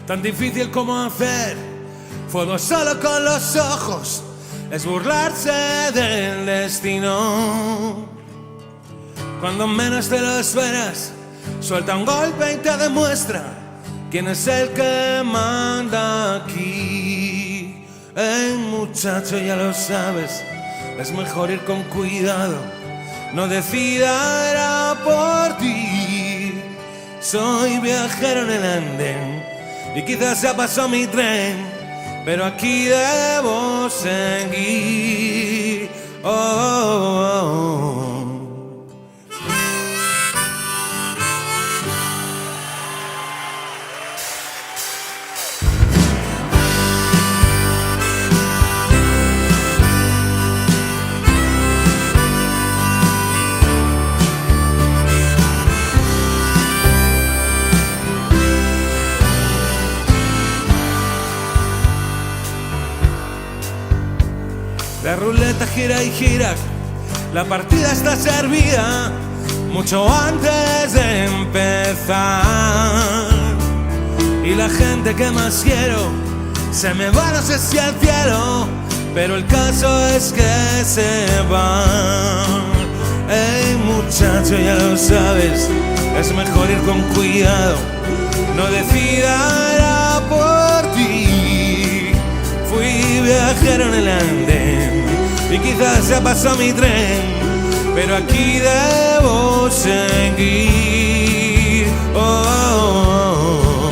tan difícil como hacer fuego solo con los ojos, es burlarse del destino. Cuando menos te lo esperas, suelta un golpe y te demuestra quién es el que manda aquí. Muchacho, ya lo sabes, es mejor ir con cuidado, no decida era por ti. Soy viajero en el andén y quizás ya pasó mi tren, pero aquí debo seguir. Oh, oh, oh. La ruleta gira y gira, la partida está servida mucho antes de empezar. Y la gente que más quiero se me va, no sé si al cielo, pero el caso es que se van. Muchacho, ya lo sabes, es mejor ir con cuidado, no decida era por ti. Fui viajero en el andén y quizás ya pasó mi tren, pero aquí debo seguir. Oh, oh, oh.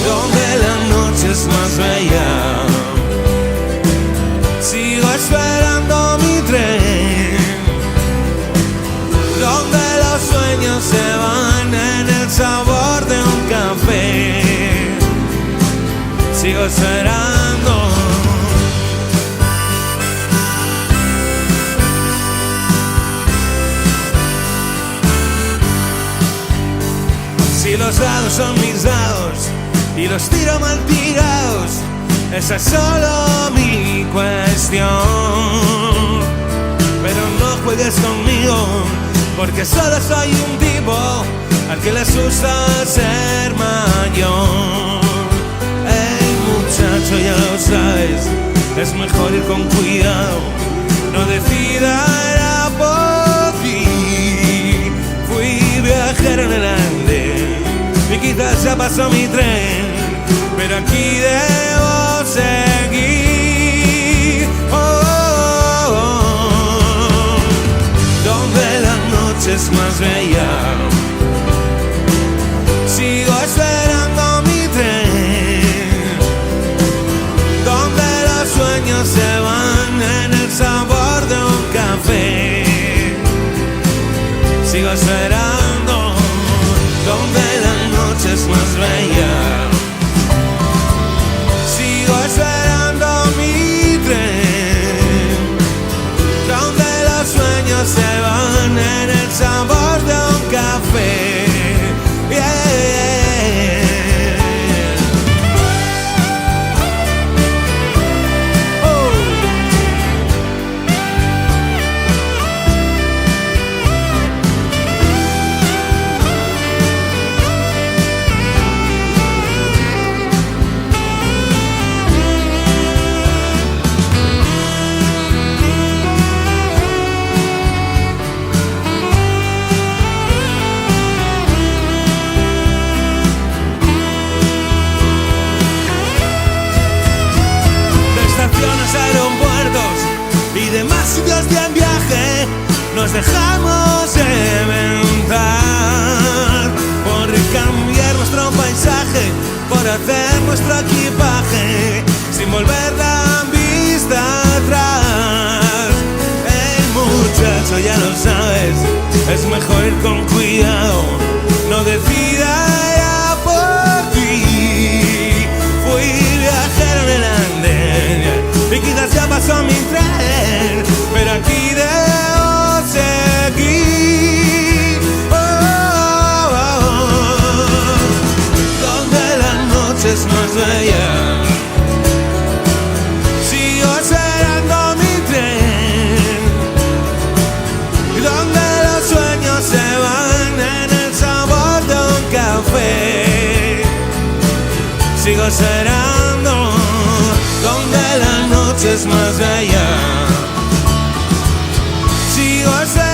Donde la noche es más bella, sigo esperando mi tren. Donde los sueños se van en el sabor de un café, sigo esperando. Si los dados son mis dados y los tiro mal tirados, esa es solo mi cuestión. Pero no juegues conmigo, porque solo soy un tipo al que le asusta ser mayor. Muchacho, ya lo sabes, es mejor ir con cuidado, no decida era por ti. Fui viajero en el andén y quizás ya pasó mi tren, pero aquí debo seguir. Oh, oh, oh. Donde la noche es más bella, sigo esperando mi tren. Donde los sueños se van en el sabor de un café, sigo esperando. Donde la noche es más bella, sigo esperando mi tren. Donde los sueños se van en el sabor de un café. Yeah. Aeropuertos y demás sitios de viaje, nos dejamos inventar por cambiar nuestro paisaje, por hacer nuestro equipaje sin volver la vista atrás. Muchacho, ya lo sabes, es mejor ir con cuidado, no decida ya por ti. Fui viajero en el andén y quizás ya pasó mi tren, pero aquí debo seguir. Oh, oh, oh. Donde la noche es más bella, sigo esperando mi tren. Donde los sueños se van en el sabor de un café, sigo esperando donde la noche es más bella. Sigo esperando